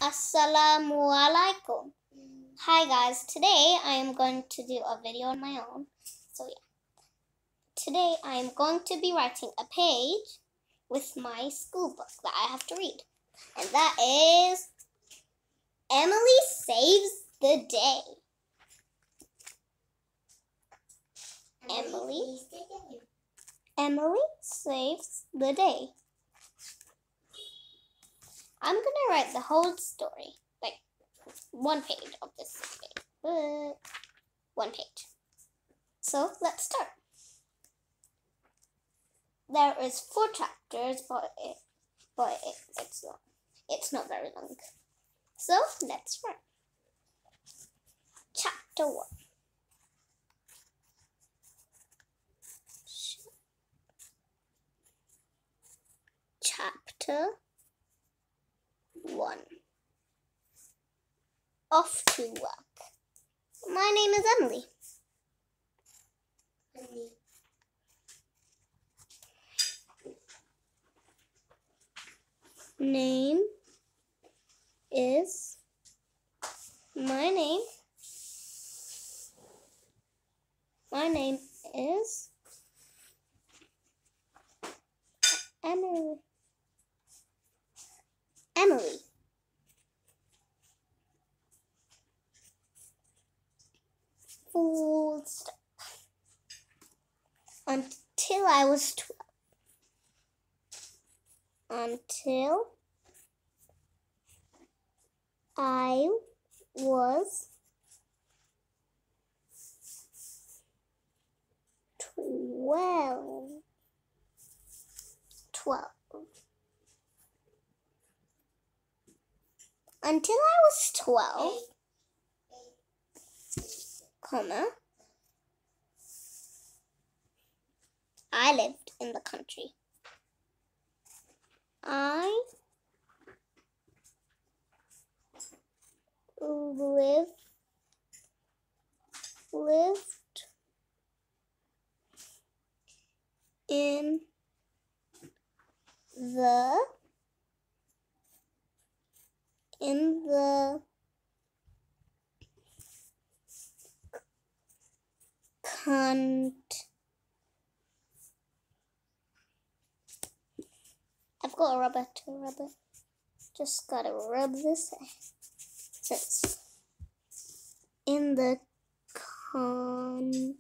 Assalamu alaikum. Hi guys, today I am going to do a video on my own. Today I am going to be writing a page with my school book that I have to read. And that is Emily Saves the Day. Emily saves the day. I'm going to write the whole story, like one page of this book. One page. So let's start. There is 4 chapters, but it's not very long. So let's start. Chapter 1. Chapter 1. Off to work. My name is Emily. My name is Emily. Full stop. Until I was 12. Until I was 12. Until I was 12, I lived in the country. I lived in the I've got a rubber to rub it. Just gotta rub this since in the country.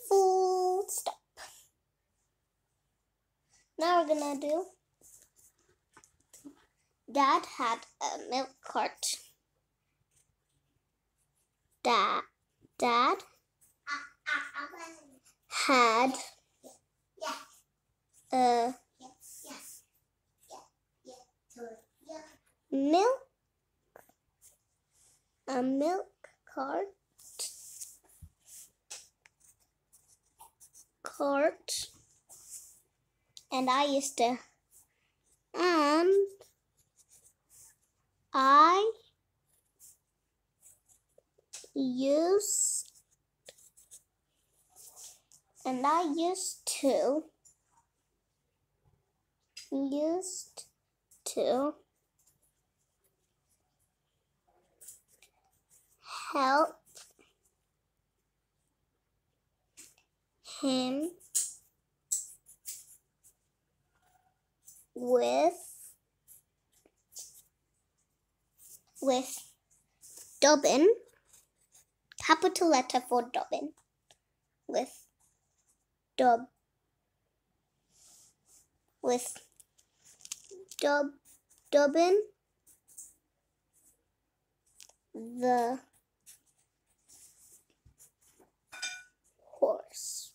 Full stop. Now we're gonna do. Dad had a milk cart. Dad had a milk cart, and I used to help him with dubbing, capital letter for dubbing, dubbing the horse.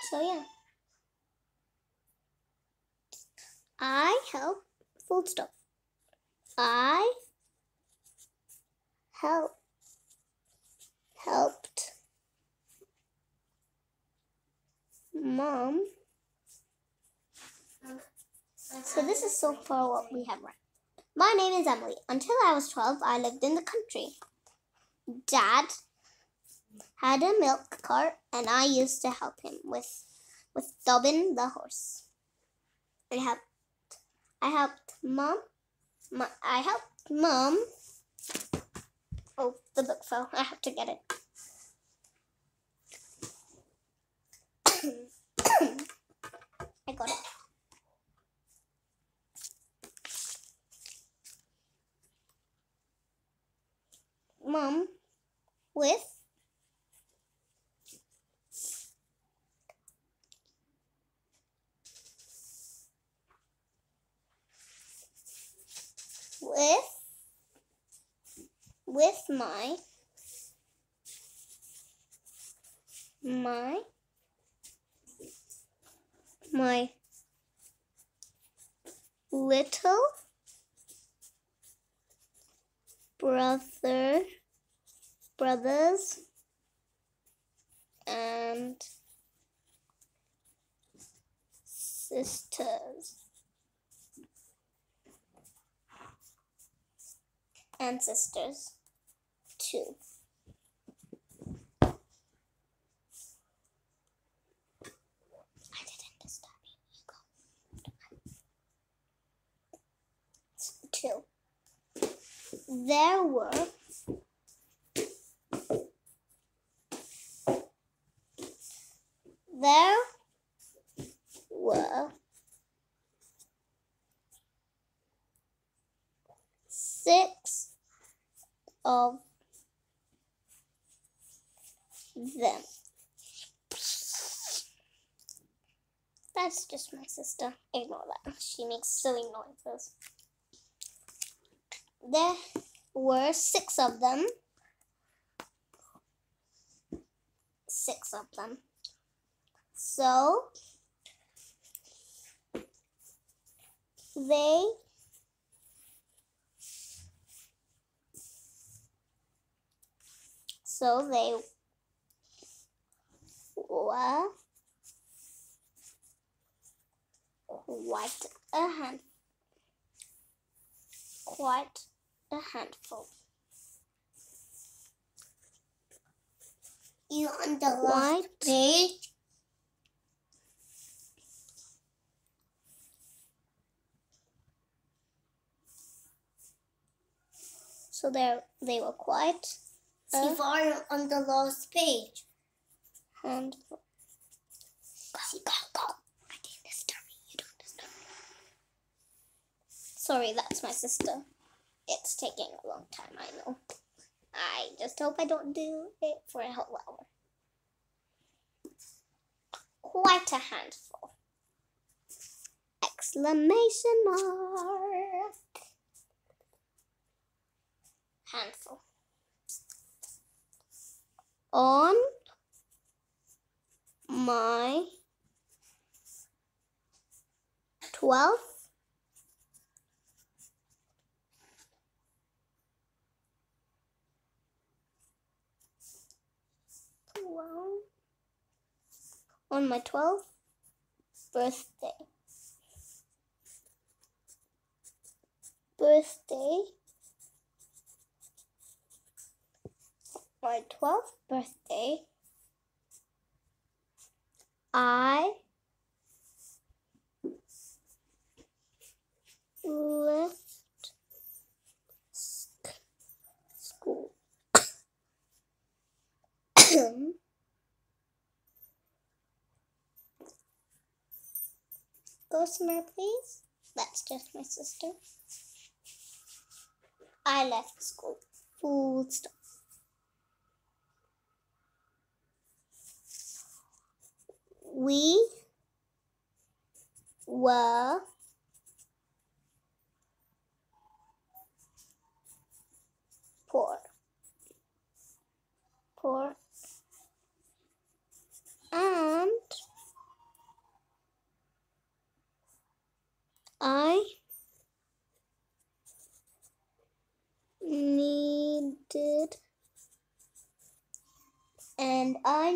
So yeah, I helped. Full stop. I helped Mom. So this is so far what we have My name is Emily. Until I was 12, I lived in the country. Dad had a milk cart, and I used to help him with Dobbin the horse. I helped Mom. Oh, the book fell. I have to get it. I got it. Mom with my little brothers and sisters too. I didn't disturb you. Two. There were 6 of them. That's just my sister. Ignore that. She makes silly noises. There were 6 of them. 6 of them. So they were quite a handful. You on the last page? So they were quite a on the last page. Handful. Go. I didn't disturb me. You don't disturb me. Sorry, that's my sister. It's taking a long time, I know. I just hope I don't do it for a whole hour. Quite a handful. Exclamation mark. Handful. On my 12th birthday, I left school. Go somewhere, please. That's just my sister. I left school. Full stop. We were poor. And I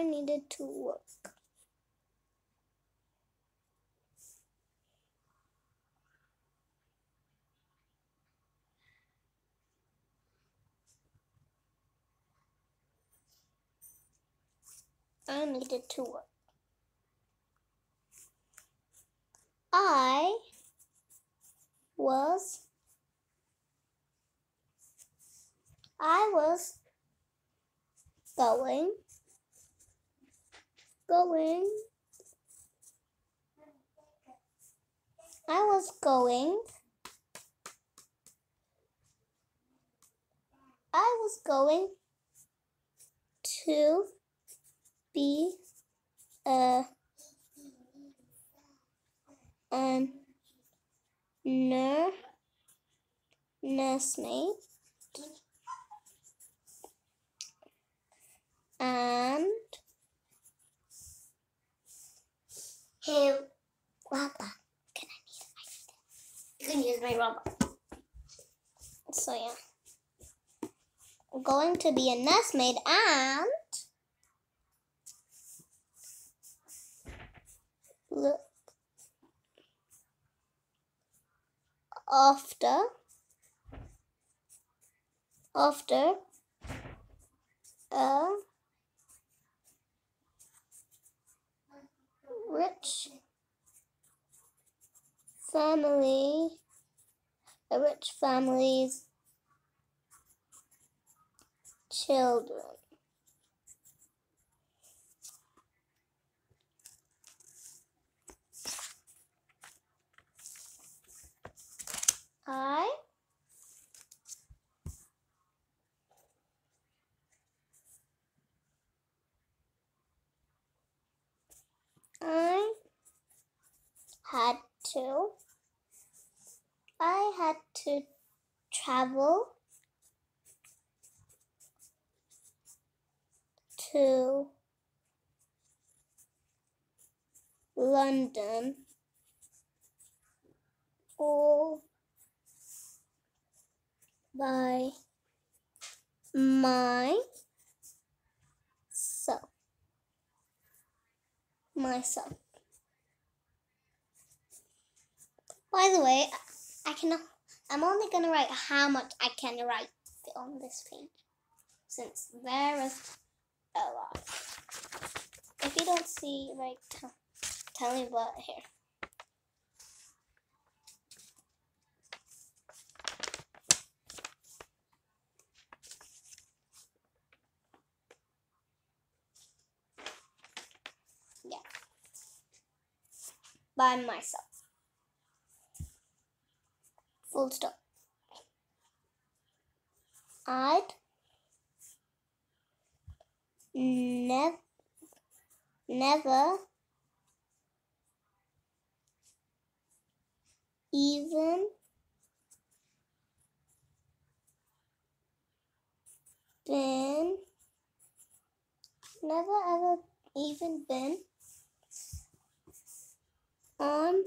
needed to work. I needed to work. I was going to be a nursemaid, and Hey, Papa, you can use my rubber. so yeah, I'm going to be a nursemaid, and look after a rich family's children. I had to travel to London all by myself. By the way, I'm only gonna write how much I can write on this page, since there is a lot. If you don't see, like, tell me about it here. Yeah, by myself. Full stop. I'd never even been on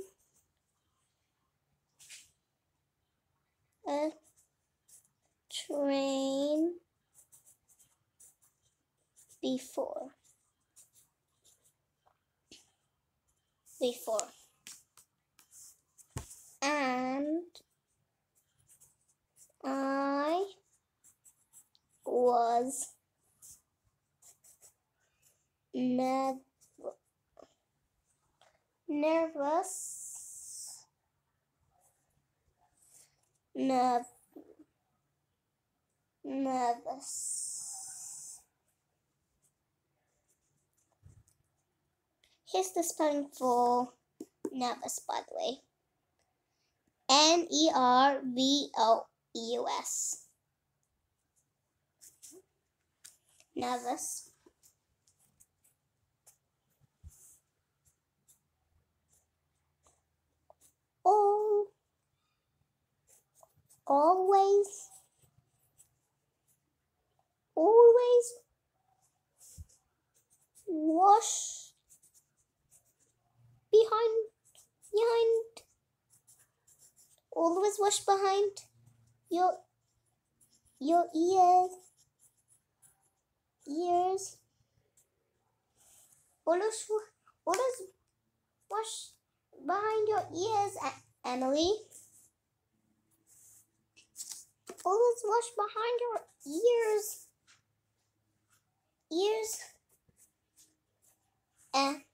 a train before. And I was nervous. Here's the spelling for nervous, by the way. Nervous. Nervous. Always wash behind. Always wash behind your ears. Always wash behind your ears, Emily. Always wash behind your ears. Emily,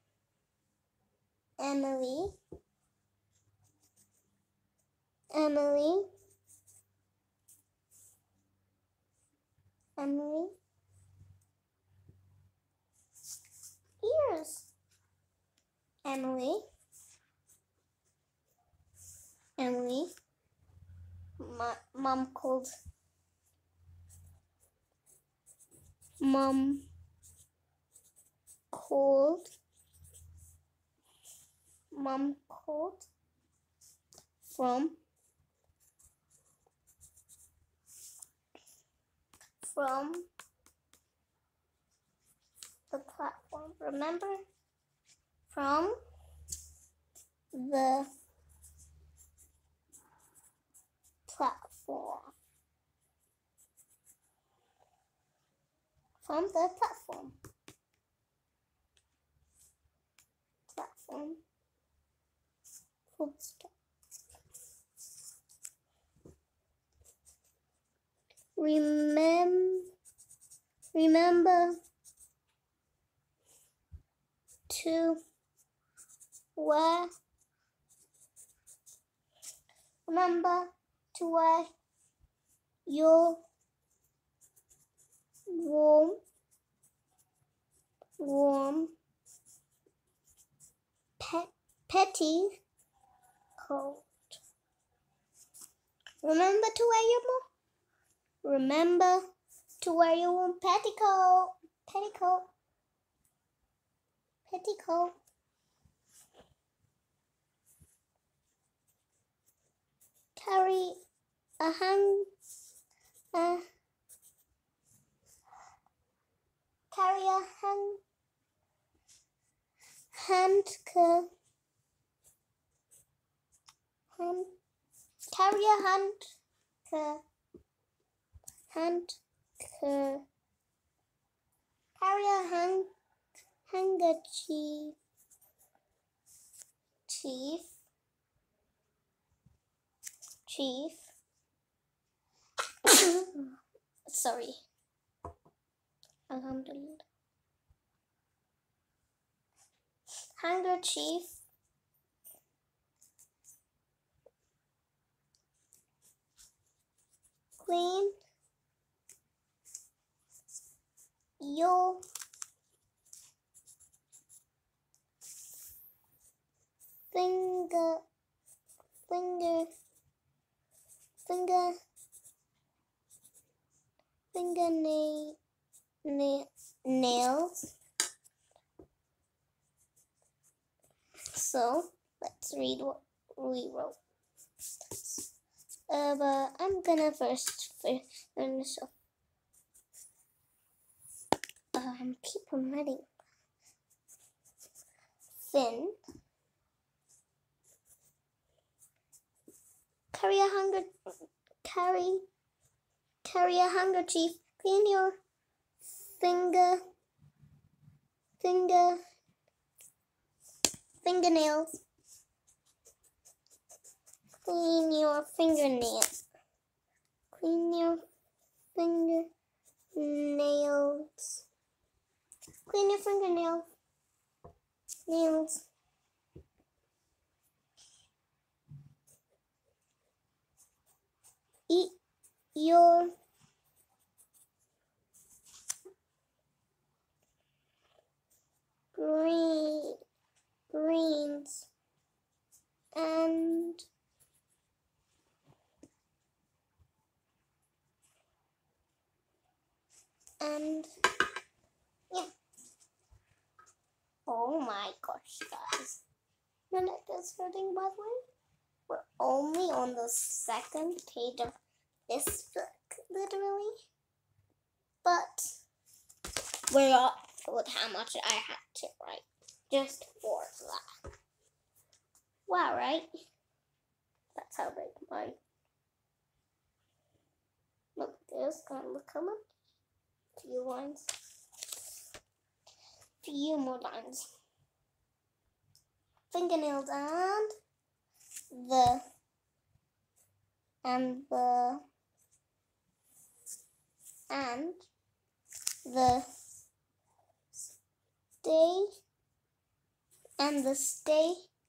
ears. Emily, mom called from the platform. Remember? From the platform. From the platform. Full stop. Remember to wear your warm petticoat. Remember to wear your warm petticoat. Carry a handkerchief. Sorry. Alhamdulillah. Handkerchief. Clean your fingernails. So let's read what we wrote. But I'm gonna first finish off. Keep on writing. Finn. Carry a handkerchief. Clean your fingernails. Clean your fingernails. Eat your greens and yeah. Oh my gosh, guys. My neck is hurting, by the way. We're only on the second page of this book, literally. But we're up with how much I had to write just for that. Wow, right? That's how big my look is. Gonna look how much. Few lines. Few more lines. Fingernails and the and the station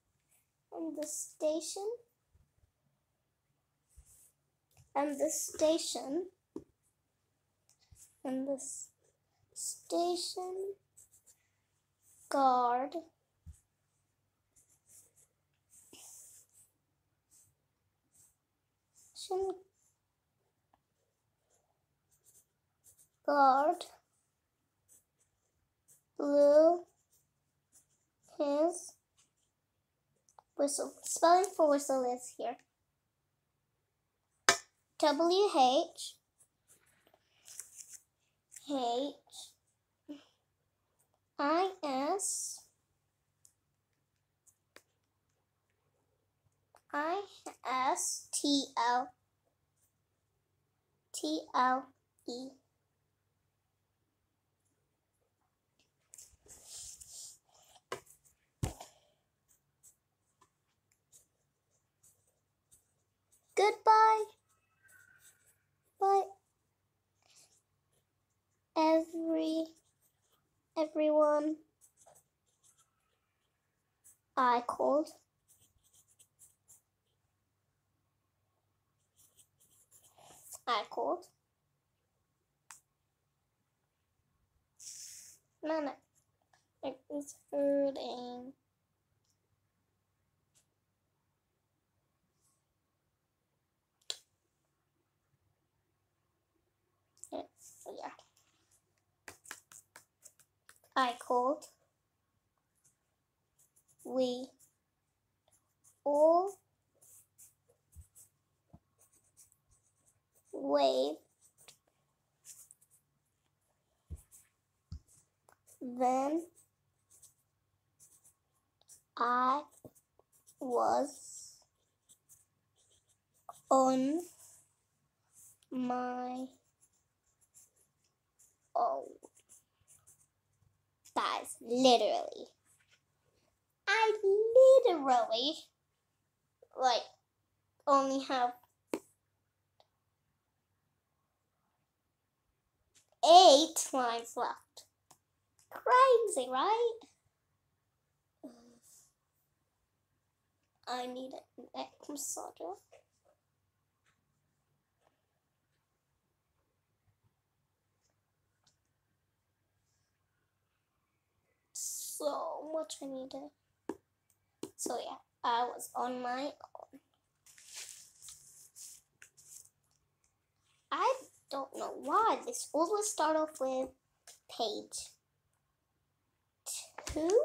and the station guard blew his whistle. Spelling for whistle is here. W-H I-S I-S-T-L-E. Goodbye. Bye. Everyone. I called. Man, it's hurting. Yeah. I called. We all waved. Then I was on my own. Guys, literally. I literally, only have 8 lines left. Crazy, right? I need a neck massager. So much I need to. So yeah, I was on my own. I don't know why this always start off with page 2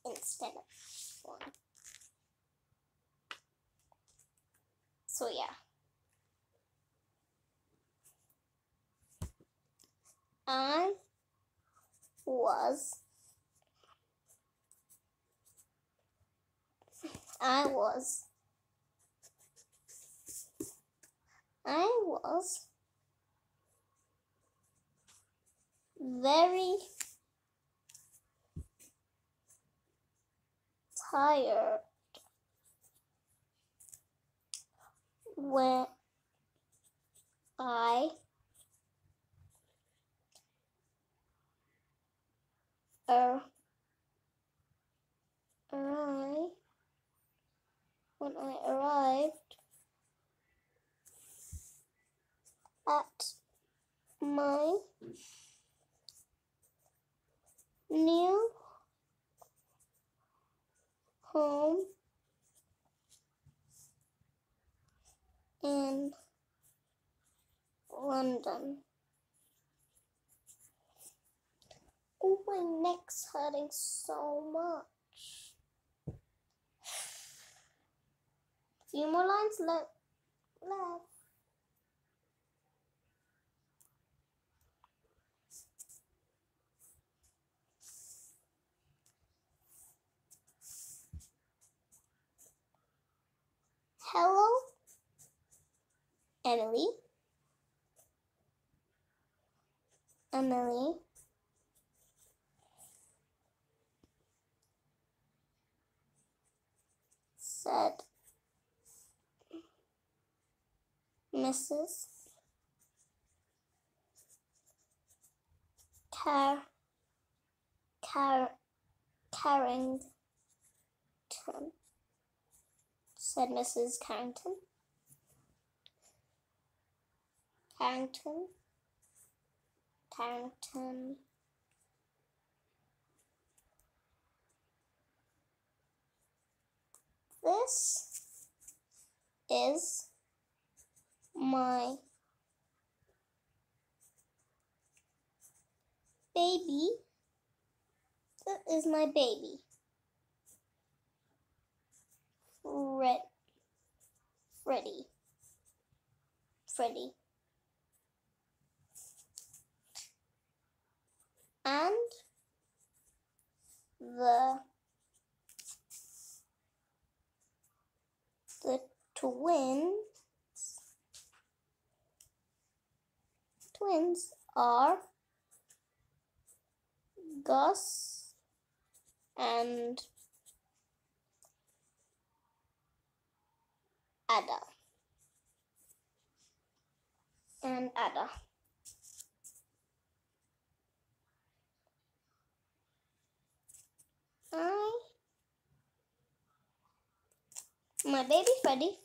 instead of 1. So yeah. I was very tired when I arrived at my new home in London. Oh, my neck's hurting so much. Few more lines left. Hello, Emily. Said Mrs. Carrington. apron, said Mrs. Carrington. Carrington. This is my baby. That is my baby. Freddy. And the twins are Gus and Ada. My baby Freddy,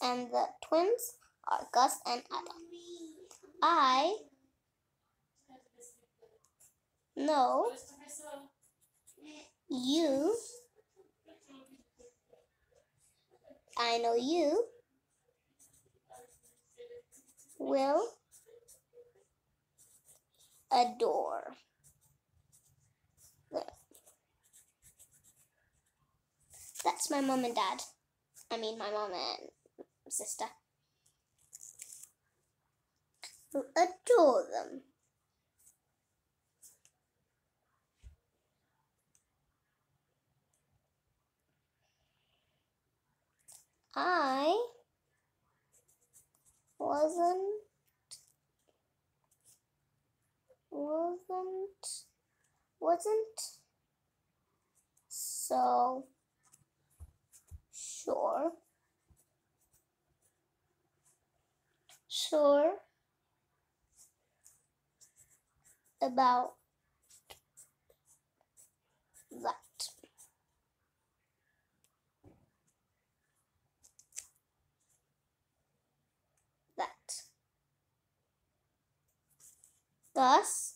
and the twins are Gus and Ada. I know you will adore. That's my mom and dad. I mean, my mom and sister. Will adore them. I wasn't so sure about that. Gus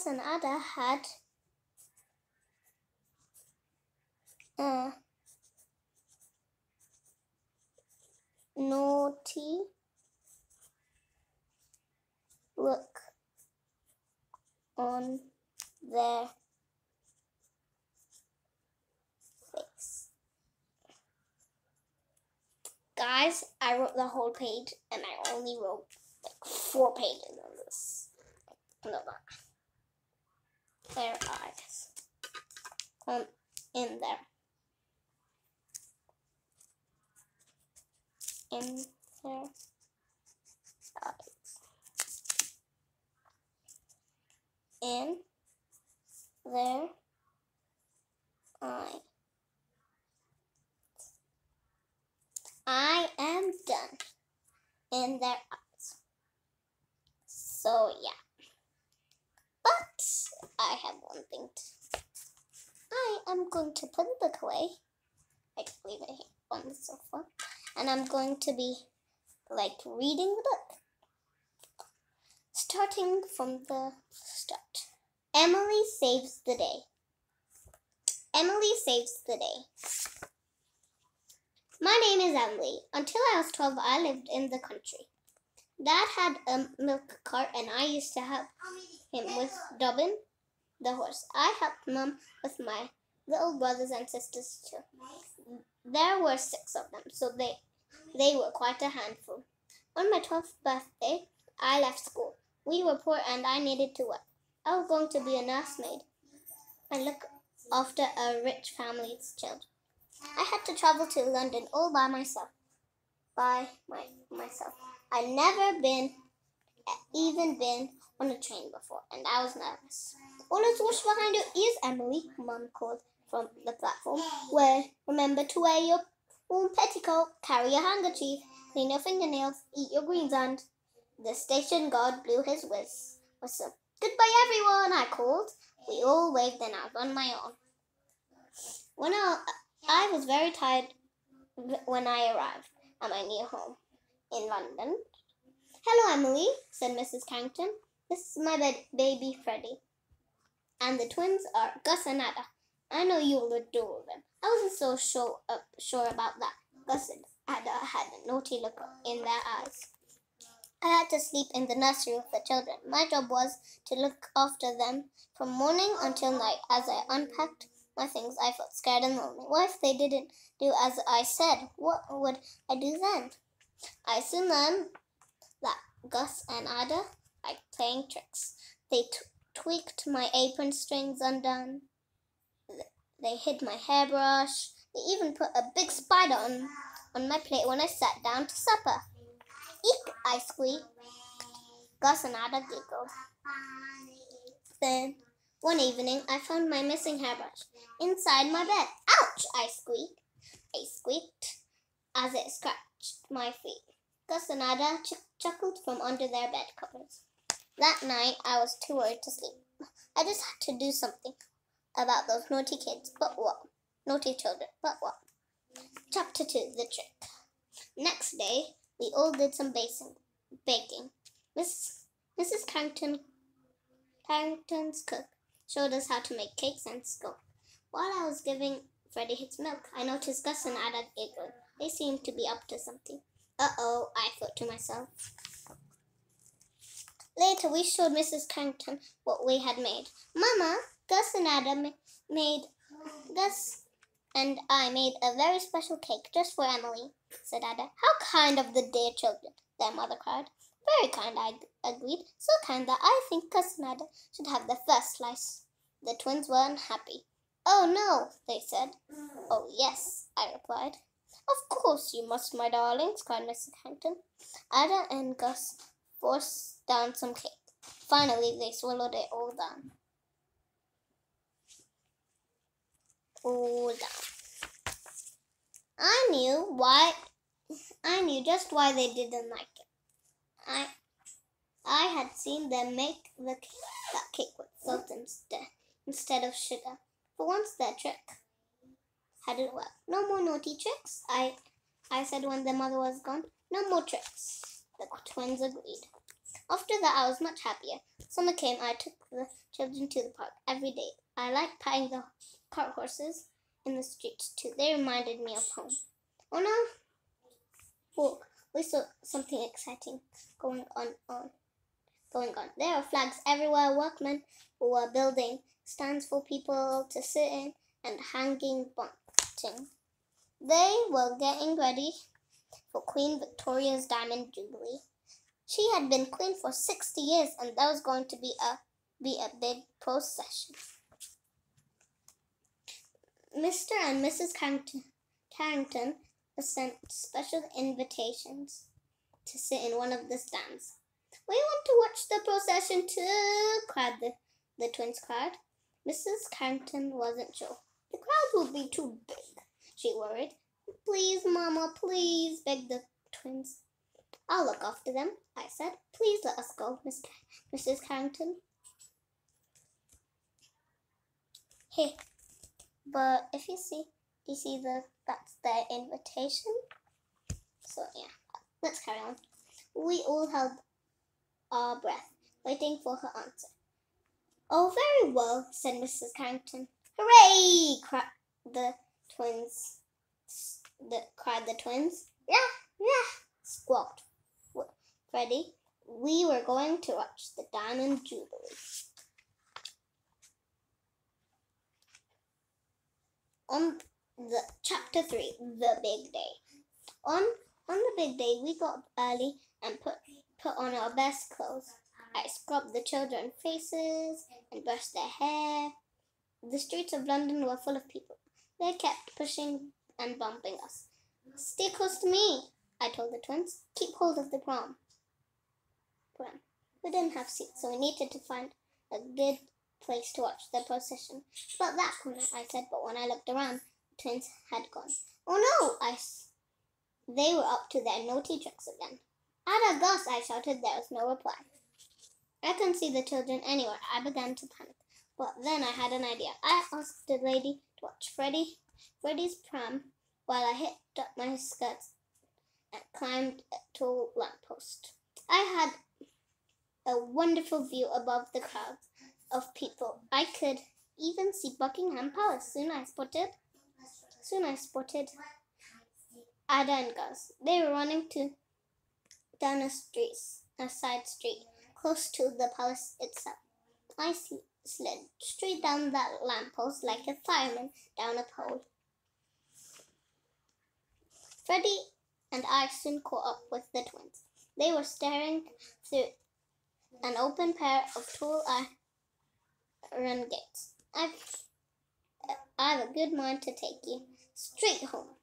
and Ada had a naughty look on their face. Guys, I wrote the whole page and I only wrote like 4 pages on this. No, their eyes. In their eyes. In their eye. I am done. In their eyes. So yeah. But I have one thing I am going to put the book away. I just leave it here on the sofa. And I'm going to be like reading the book. Starting from the start. Emily saves the day. My name is Emily. Until I was 12, I lived in the country. Dad had a milk cart and I used to help him with Dobbin, the horse. I helped Mum with my little brothers and sisters too. There were 6 of them, so they were quite a handful. On my 12th birthday, I left school. We were poor and I needed to work. I was going to be a nursemaid and look after a rich family's children. I had to travel to London all by myself. I'd never even been on a train before, and I was nervous. Always wash behind your ears, Emily, Mum called from the platform. Remember to wear your petticoat, carry a handkerchief, clean your fingernails, eat your greens, and the station guard blew his whistle. Goodbye, everyone, I called. We all waved and I was on my own. I was very tired when I arrived at my new home in London. Hello, Emily, said Mrs. Carrington. This is my baby Freddie. And the twins are Gus and Ada. I know you'll adore them. I wasn't so sure about that. Gus and Ada had a naughty look in their eyes. I had to sleep in the nursery with the children. My job was to look after them from morning until night. As I unpacked my things, I felt scared and lonely. What if they didn't do as I said? What would I do then? I soon learned that Gus and Ada liked playing tricks. They tweaked my apron strings undone. They hid my hairbrush. They even put a big spider on my plate when I sat down to supper. Eek, I squeaked. Gus and Ada giggled. Then, one evening, I found my missing hairbrush inside my bed. Ouch, I squeaked as it scratched my feet. Gus and Ada chuckled from under their bed covers. That night, I was too worried to sleep. I just had to do something about those naughty kids. But what? Naughty children. But what? Chapter 2, The Trick. Next day, we all did some baking. Mrs. Carrington's cook showed us how to make cakes and scones. While I was giving Freddie his milk, I noticed Gus and Ada giggling. They seemed to be up to something. Uh-oh, I thought to myself. Later, we showed Mrs. Carrington what we had made. Mama, Gus and I made a very special cake just for Emily, said Ada. How kind of the dear children, their mother cried. Very kind, I agreed. So kind that I think Gus and Ada should have the first slice. The twins were unhappy. Oh, no, they said. Oh, yes, I replied. Of course you must, my darlings, cried Mrs. Carrington. Ada and Gus forced down some cake. Finally, they swallowed it all down. I knew just why they didn't like it. I had seen them make that cake with salt instead of sugar. For once, their trick hadn't worked. No more naughty tricks, I said when their mother was gone. No more tricks, the twins agreed. After that, I was much happier. Summer came, I took the children to the park every day. I liked patting the cart horses in the streets too. They reminded me of home. Oh no! Oh, we saw something exciting going on. There were flags everywhere. Workmen who were building stands for people to sit in and hanging bunting. They were getting ready for Queen Victoria's Diamond Jubilee. She had been queen for 60 years, and there was going to be a big procession. Mr. and Mrs. Carrington sent special invitations to sit in one of the stands. We want to watch the procession too, cried the twins cried. Mrs. Carrington wasn't sure. The crowd would be too big, she worried. Please, Mama, please, begged the twins. I'll look after them, I said. Please let us go, Mrs. Carrington. Hey, but if you see that's their invitation. So yeah, let's carry on. We all held our breath, waiting for her answer. Oh, very well, said Mrs. Carrington. Hooray! cried the twins. Yeah, squawked Freddie. We were going to watch the Diamond Jubilee. On Chapter 3, The Big Day. On the big day, we got up early and put on our best clothes. I scrubbed the children's faces and brushed their hair. The streets of London were full of people. They kept pushing and bumping us. Stay close to me, I told the twins. Keep hold of the pram. We didn't have seats, so we needed to find a good place to watch the procession. About that corner, I said, but when I looked around, the twins had gone. Oh no, They were up to their naughty tricks again. Ada, Gus, I shouted. There was no reply. I couldn't see the children anywhere. I began to panic. But then I had an idea. I asked the lady to watch Freddy's pram while I hitched up my skirts and climbed a tall lamppost. I had a wonderful view above the crowds of people. I could even see Buckingham Palace. Soon I spotted Ada and Gus. They were running down a side street, close to the palace itself. I slid straight down that lamppost like a fireman down a pole. Freddie and I soon caught up with the twins. They were staring through an open pair of tall iron gates. I've a good mind to take you straight home,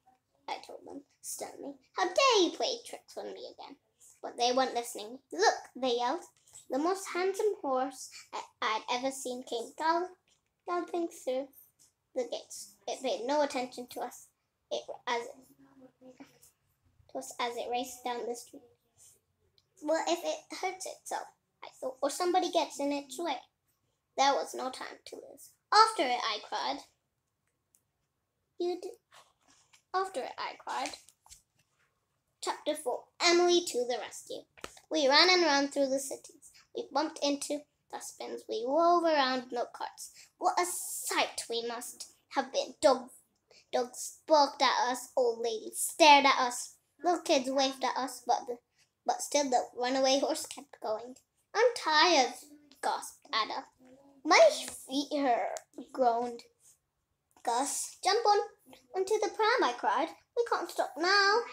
I told them sternly. How dare you play tricks on me again? But they weren't listening. Look, they yelled. The most handsome horse I'd ever seen came galloping through the gates. It paid no attention to us as it raced down the street. Well, if it hurts itself, I thought, or somebody gets in its way. There was no time to lose. After it, I cried. Chapter 4. Emily to the rescue. We ran and ran through the cities. We bumped into dustbins. We wove around milk carts. What a sight we must have been. Dogs barked at us. Old ladies stared at us. Little kids waved at us, but still the runaway horse kept going. I'm tired, gasped Ada. My feet hurt, groaned Gus. Jump onto the pram, I cried. We can't stop now.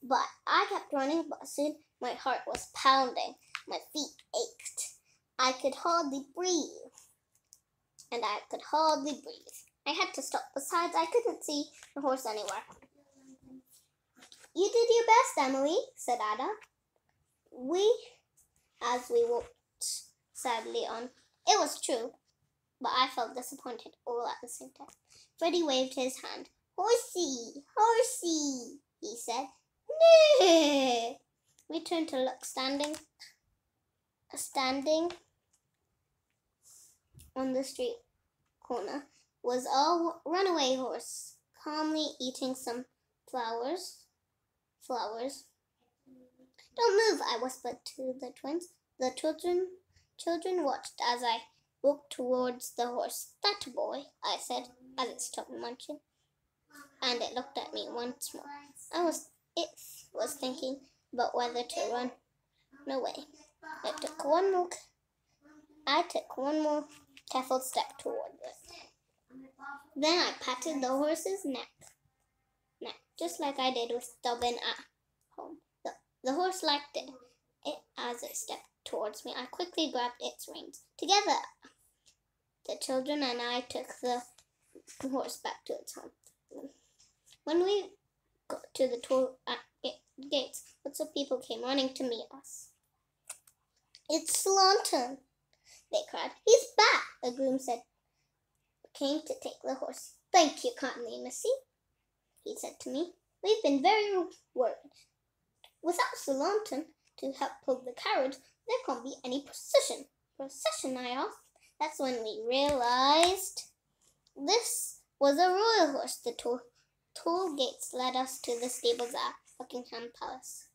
But I kept running, but soon my heart was pounding. My feet ached. I could hardly breathe. I had to stop. Besides, I couldn't see the horse anywhere. You did your best, Emily, said Ada. As we walked sadly on. It was true, but I felt disappointed all at the same time. Freddie waved his hand. Horsey, horsey, he said. No. We turned to look. Standing on the street corner was a runaway horse, calmly eating some flowers. Don't move, I whispered to the twins. The children watched as I walked towards the horse. That boy, I said, as it stopped munching, and it looked at me once more. It was thinking about whether to run away. I took one more careful step toward it. Then I patted the horse's neck, just like I did with Dobbin at home. The horse liked it. As it stepped towards me, I quickly grabbed its reins. Together, the children and I took the horse back to its home. When we got to the tall gates, lots of people came running to meet us. It's Lantern, they cried. He's back, a groom came to take the horse. Thank you kindly, Missy, he said to me. We've been very worried. Without Sir Lantern to help pull the carriage, there can't be any procession. Procession, I asked. That's when we realized this was a royal horse. The tall gates led us to the stables at Buckingham Palace.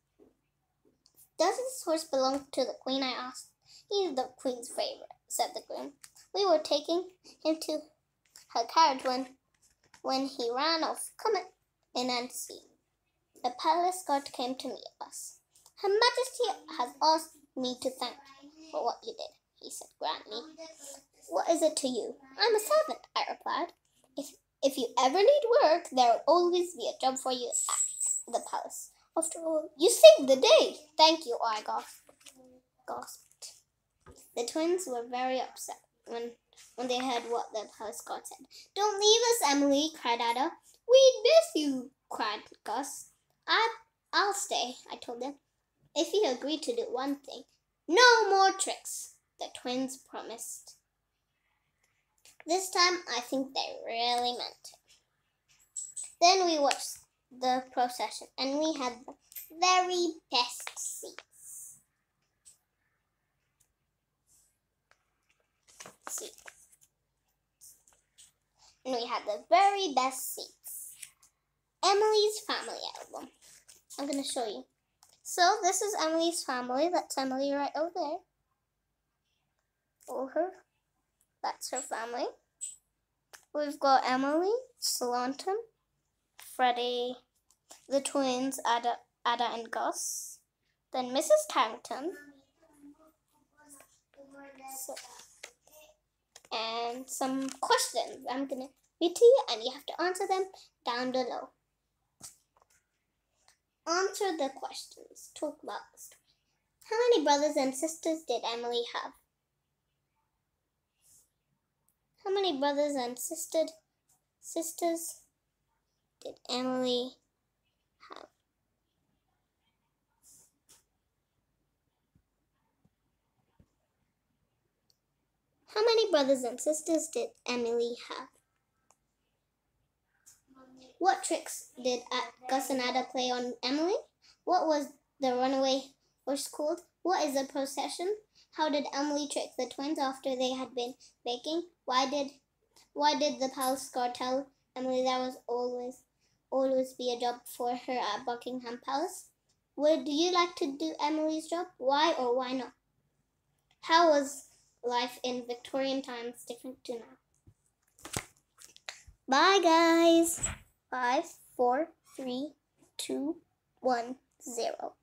Does this horse belong to the Queen? I asked. He's the Queen's favorite, said the groom. We were taking him to her carriage when he ran off. Come in and see. The palace guard came to meet us. Her Majesty has asked me to thank you for what you did, he said grandly. What is it to you? I'm a servant, I replied. If you ever need work, there will always be a job for you at the palace. After all, you saved the day. Thank you, I gasped. The twins were very upset when they heard what the palace guard said. Don't leave us, Emily, cried Ada. We miss you, cried Gus. I'll stay, I told them, if you agree to do one thing. No more tricks, the twins promised. This time, I think they really meant it. Then we watched the procession, and we had the very best seats. And we had the very best seats. Emily's family album. I'm going to show you. So this is Emily's family. That's Emily right over there. Over. That's her family. We've got Emily, Solanton, Freddie, the twins, Ada and Gus. Then Mrs. Carrington. And some questions. I'm going to read to you and you have to answer them down below. Answer the questions. Talk about the story. How many brothers and sisters did Emily have? How many brothers and sisters did Emily have? How many brothers and sisters did Emily have? What tricks did Gus and Ada play on Emily? What was the runaway horse called? What is a procession? How did Emily trick the twins after they had been baking? Why did the palace guard tell Emily there was always be a job for her at Buckingham Palace? Would you like to do Emily's job? Why or why not? How was life in Victorian times different to now? Bye guys. 5, 4, 3, 2, 1, 0.